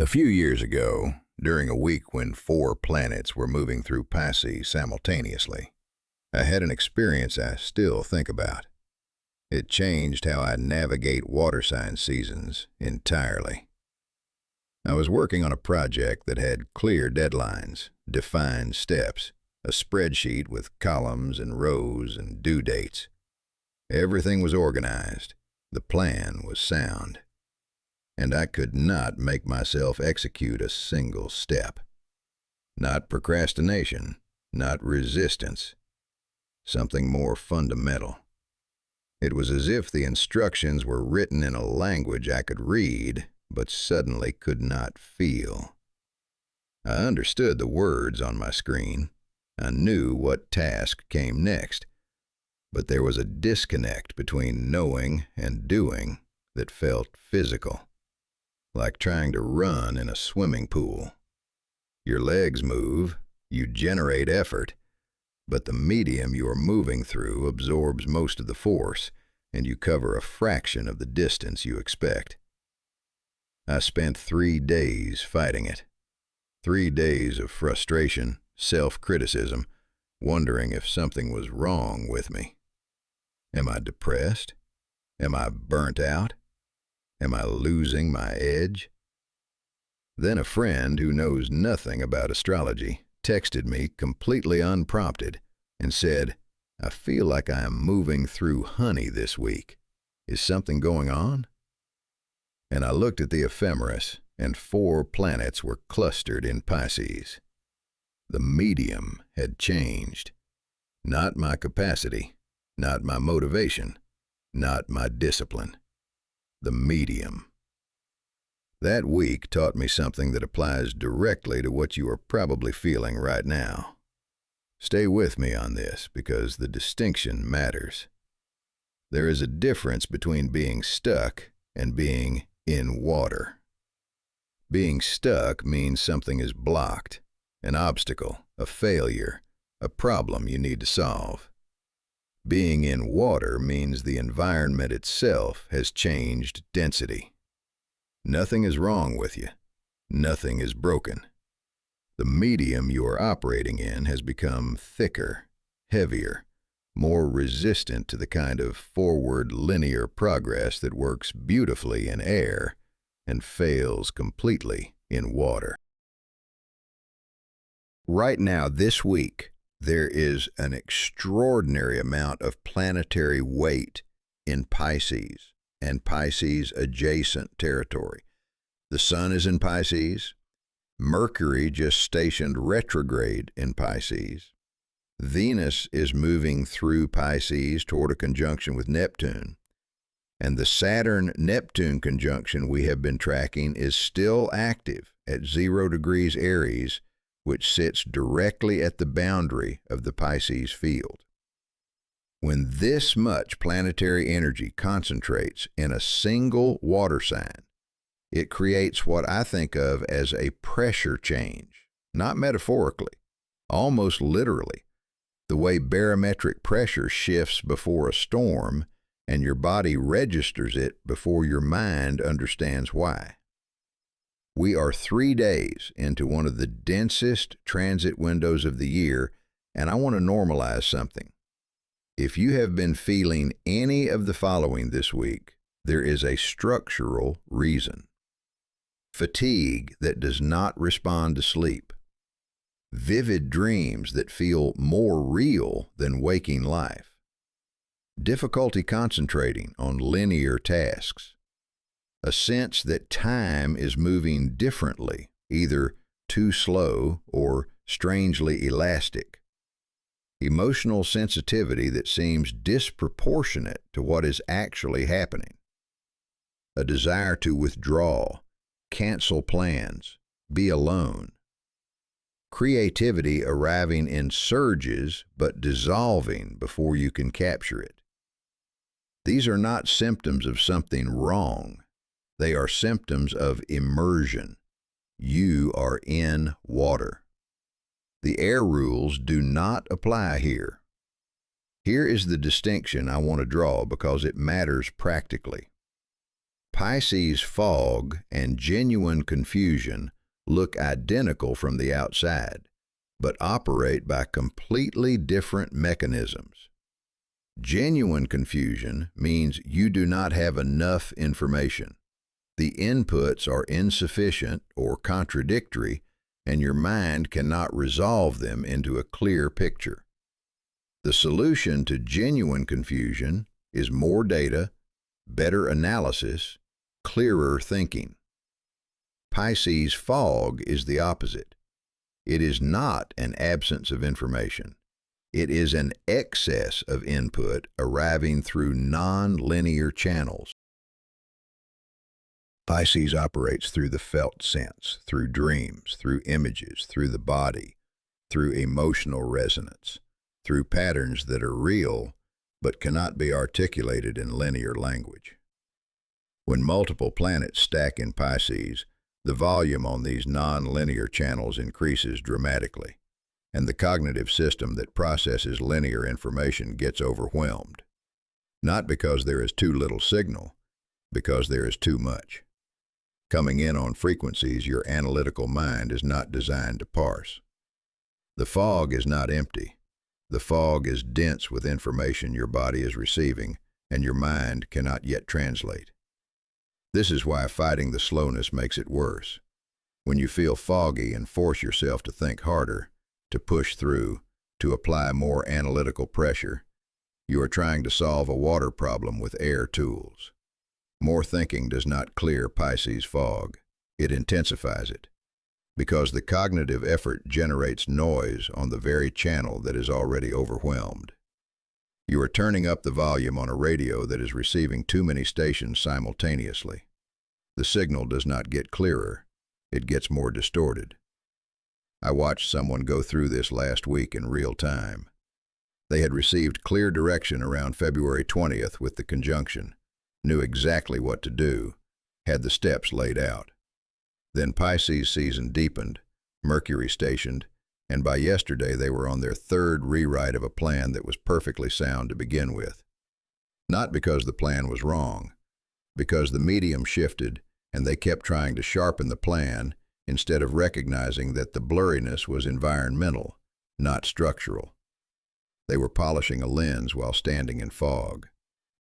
A few years ago, during a week when 4 planets were moving through Pisces simultaneously, I had an experience I still think about. It changed how I navigate water sign seasons entirely. I was working on a project that had clear deadlines, defined steps, a spreadsheet with columns and rows and due dates. Everything was organized. The plan was sound. And I could not make myself execute a single step. Not procrastination, not resistance. Something more fundamental. It was as if the instructions were written in a language I could read, but suddenly could not feel. I understood the words on my screen. I knew what task came next. But there was a disconnect between knowing and doing that felt physical. Like trying to run in a swimming pool. Your legs move, you generate effort, but the medium you are moving through absorbs most of the force, and you cover a fraction of the distance you expect. I spent 3 days fighting it. 3 days of frustration, self-criticism, wondering if something was wrong with me. Am I depressed? Am I burnt out? Am I losing my edge? Then a friend who knows nothing about astrology texted me completely unprompted and said, "I feel like I am moving through honey this week. Is something going on?" And I looked at the ephemeris, and 4 planets were clustered in Pisces. The medium had changed. Not my capacity, not my motivation, not my discipline. The medium. That week taught me something that applies directly to what you are probably feeling right now. Stay with me on this because the distinction matters. There is a difference between being stuck and being in water. Being stuck means something is blocked, an obstacle, a failure, a problem you need to solve. Being in water means the environment itself has changed density. Nothing is wrong with you. Nothing is broken. The medium you are operating in has become thicker, heavier, more resistant to the kind of forward linear progress that works beautifully in air and fails completely in water. Right now, this week, there is an extraordinary amount of planetary weight in Pisces and Pisces-adjacent territory. The Sun is in Pisces. Mercury just stationed retrograde in Pisces. Venus is moving through Pisces toward a conjunction with Neptune. And the Saturn-Neptune conjunction we have been tracking is still active at 0 degrees Aries, which sits directly at the boundary of the Pisces field. When this much planetary energy concentrates in a single water sign, it creates what I think of as a pressure change, not metaphorically, almost literally, the way barometric pressure shifts before a storm and your body registers it before your mind understands why. We are 3 days into one of the densest transit windows of the year, and I want to normalize something. If you have been feeling any of the following this week, there is a structural reason. Fatigue that does not respond to sleep. Vivid dreams that feel more real than waking life. Difficulty concentrating on linear tasks. A sense that time is moving differently, either too slow or strangely elastic. Emotional sensitivity that seems disproportionate to what is actually happening. A desire to withdraw, cancel plans, be alone. Creativity arriving in surges but dissolving before you can capture it. These are not symptoms of something wrong. They are symptoms of immersion. You are in water. The air rules do not apply here. Here is the distinction I want to draw because it matters practically. Pisces fog and genuine confusion look identical from the outside, but operate by completely different mechanisms. Genuine confusion means you do not have enough information. The inputs are insufficient or contradictory, and your mind cannot resolve them into a clear picture. The solution to genuine confusion is more data, better analysis, clearer thinking. Pisces fog is the opposite. It is not an absence of information. It is an excess of input arriving through non-linear channels. Pisces operates through the felt sense, through dreams, through images, through the body, through emotional resonance, through patterns that are real but cannot be articulated in linear language. When multiple planets stack in Pisces, the volume on these non-linear channels increases dramatically, and the cognitive system that processes linear information gets overwhelmed. Not because there is too little signal, because there is too much. Coming in on frequencies your analytical mind is not designed to parse. The fog is not empty. The fog is dense with information your body is receiving and your mind cannot yet translate. This is why fighting the slowness makes it worse. When you feel foggy and force yourself to think harder, to push through, to apply more analytical pressure, you are trying to solve a water problem with air tools. More thinking does not clear Pisces fog. It intensifies it, because the cognitive effort generates noise on the very channel that is already overwhelmed. You are turning up the volume on a radio that is receiving too many stations simultaneously. The signal does not get clearer, it gets more distorted. I watched someone go through this last week in real time. They had received clear direction around February 20th with the conjunction, knew exactly what to do, had the steps laid out. Then Pisces season deepened, Mercury stationed, and by yesterday they were on their third rewrite of a plan that was perfectly sound to begin with. Not because the plan was wrong, because the medium shifted and they kept trying to sharpen the plan instead of recognizing that the blurriness was environmental, not structural. They were polishing a lens while standing in fog.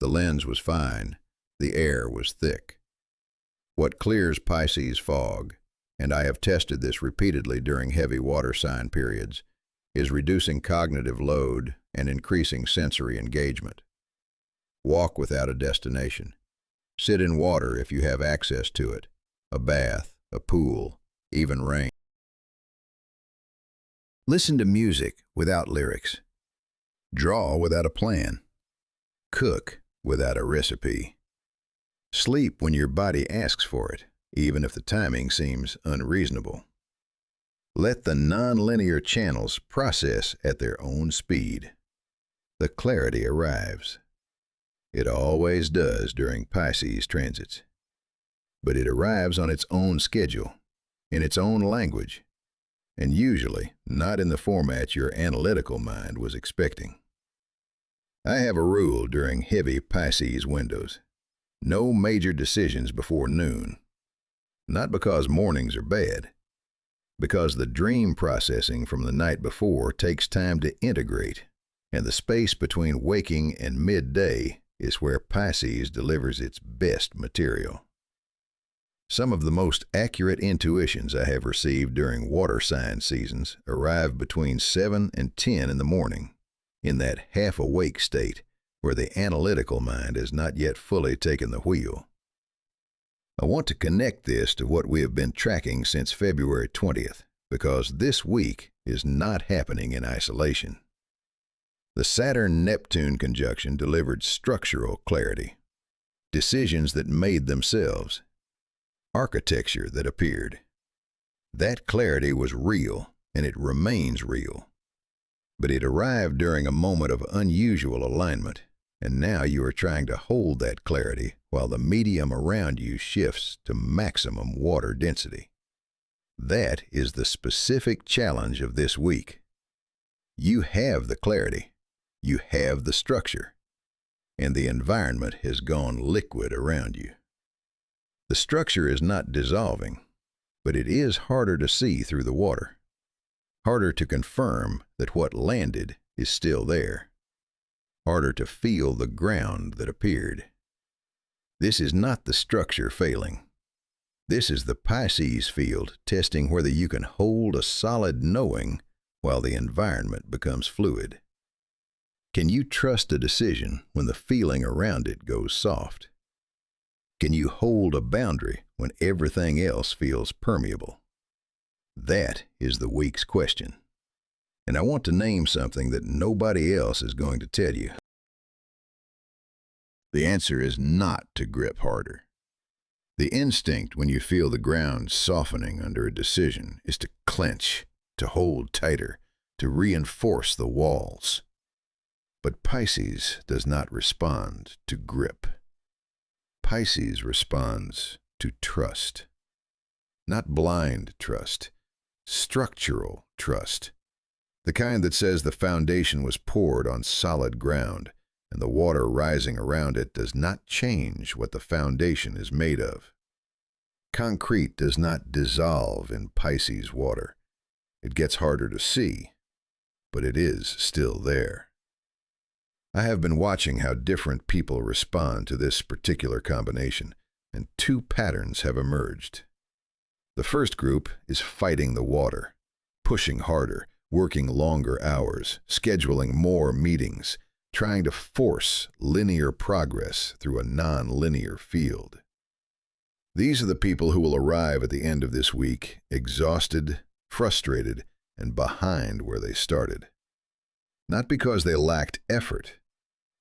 The lens was fine, the air was thick. What clears Pisces fog, and I have tested this repeatedly during heavy water sign periods, is reducing cognitive load and increasing sensory engagement. Walk without a destination. Sit in water if you have access to it, a bath, a pool, even rain. Listen to music without lyrics. Draw without a plan. Cook without a recipe. Sleep when your body asks for it, even if the timing seems unreasonable. Let the non-linear channels process at their own speed. The clarity arrives. It always does during Pisces transits. But it arrives on its own schedule, in its own language, and usually not in the format your analytical mind was expecting. I have a rule during heavy Pisces windows. No major decisions before noon. Not because mornings are bad, because the dream processing from the night before takes time to integrate, and the space between waking and midday is where Pisces delivers its best material. Some of the most accurate intuitions I have received during water sign seasons arrive between 7 and 10 in the morning, in that half-awake state where the analytical mind has not yet fully taken the wheel. I want to connect this to what we have been tracking since February 20th, because this week is not happening in isolation. The Saturn-Neptune conjunction delivered structural clarity, decisions that made themselves, architecture that appeared. That clarity was real, and it remains real. But it arrived during a moment of unusual alignment, and now you are trying to hold that clarity while the medium around you shifts to maximum water density. That is the specific challenge of this week. You have the clarity, you have the structure, and the environment has gone liquid around you. The structure is not dissolving, but it is harder to see through the water, harder to confirm that what landed is still there, harder to feel the ground that appeared. This is not the structure failing. This is the Pisces field testing whether you can hold a solid knowing while the environment becomes fluid. Can you trust a decision when the feeling around it goes soft? Can you hold a boundary when everything else feels permeable? That is the week's question. And I want to name something that nobody else is going to tell you. The answer is not to grip harder. The instinct when you feel the ground softening under a decision is to clench, to hold tighter, to reinforce the walls. But Pisces does not respond to grip. Pisces responds to trust. Not blind trust, structural trust. The kind that says the foundation was poured on solid ground, and the water rising around it does not change what the foundation is made of. Concrete does not dissolve in Pisces water. It gets harder to see, but it is still there. I have been watching how different people respond to this particular combination, and two patterns have emerged. The first group is fighting the water, pushing harder, working longer hours, scheduling more meetings, trying to force linear progress through a non-linear field. These are the people who will arrive at the end of this week exhausted, frustrated, and behind where they started. Not because they lacked effort,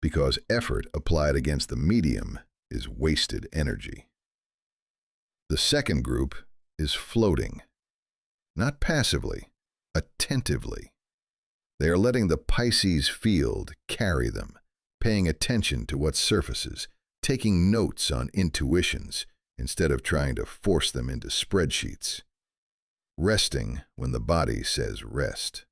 because effort applied against the medium is wasted energy. The second group is floating, not passively, attentively. They are letting the Pisces field carry them, paying attention to what surfaces, taking notes on intuitions instead of trying to force them into spreadsheets. Resting when the body says rest.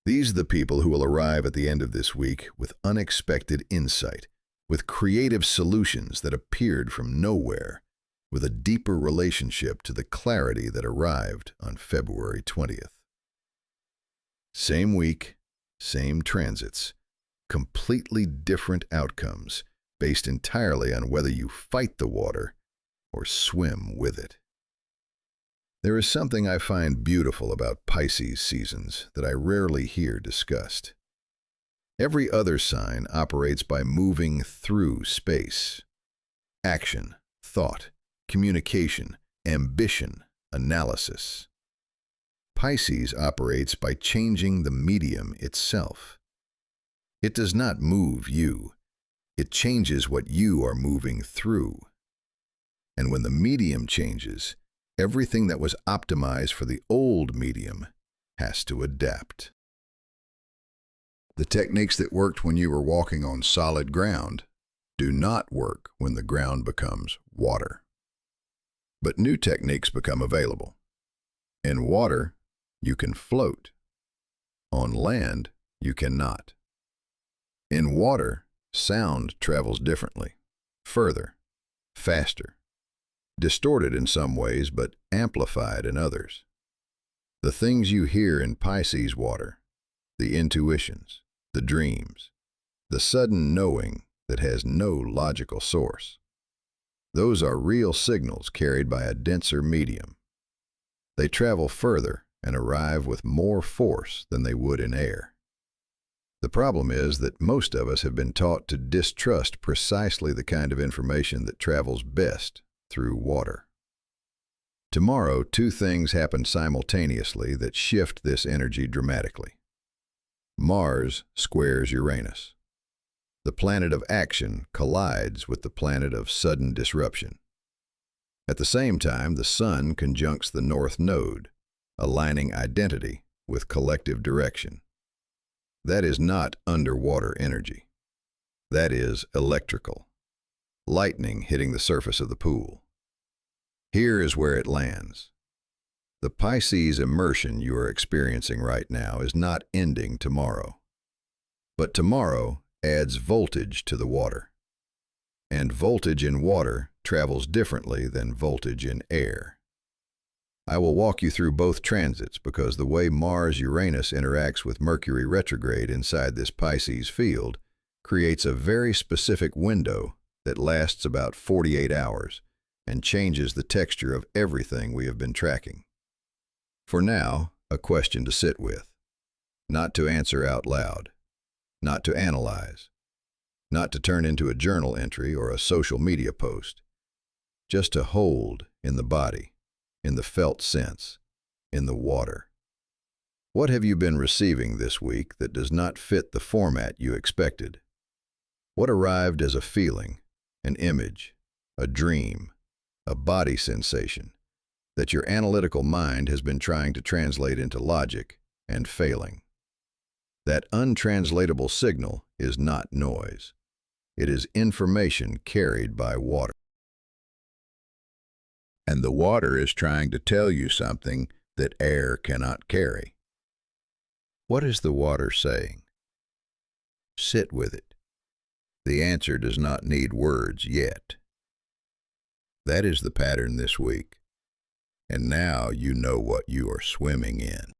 These are the people who will arrive at the end of this week with unexpected insight, with creative solutions that appeared from nowhere, with a deeper relationship to the clarity that arrived on February 20th. Same week, same transits, completely different outcomes based entirely on whether you fight the water or swim with it. There is something I find beautiful about Pisces seasons that I rarely hear discussed. Every other sign operates by moving through space. Action, thought, communication, ambition, analysis. Pisces operates by changing the medium itself. It does not move you. It changes what you are moving through. And when the medium changes, everything that was optimized for the old medium has to adapt. The techniques that worked when you were walking on solid ground do not work when the ground becomes water. But new techniques become available. In water, you can float. On land, you cannot. In water, sound travels differently, further, faster. Distorted in some ways, but amplified in others. The things you hear in Pisces water, the intuitions, the dreams, the sudden knowing that has no logical source, those are real signals carried by a denser medium. They travel further and arrive with more force than they would in air. The problem is that most of us have been taught to distrust precisely the kind of information that travels best through water. Tomorrow, two things happen simultaneously that shift this energy dramatically. Mars squares Uranus. The planet of action collides with the planet of sudden disruption. At the same time, the Sun conjuncts the North Node, aligning identity with collective direction. That is not underwater energy. That is electrical. Lightning hitting the surface of the pool. Here is where it lands. The Pisces immersion you are experiencing right now is not ending tomorrow. But tomorrow adds voltage to the water. And voltage in water travels differently than voltage in air. I will walk you through both transits because the way Mars-Uranus interacts with Mercury retrograde inside this Pisces field creates a very specific window that lasts about 48 hours and changes the texture of everything we have been tracking. For now, a question to sit with, not to answer out loud, not to analyze, not to turn into a journal entry or a social media post, just to hold in the body, in the felt sense, in the water. What have you been receiving this week that does not fit the format you expected? What arrived as a feeling, an image, a dream, a body sensation that your analytical mind has been trying to translate into logic and failing? That untranslatable signal is not noise. It is information carried by water. And the water is trying to tell you something that air cannot carry. What is the water saying? Sit with it. The answer does not need words yet. That is the pattern this week. And now you know what you are swimming in.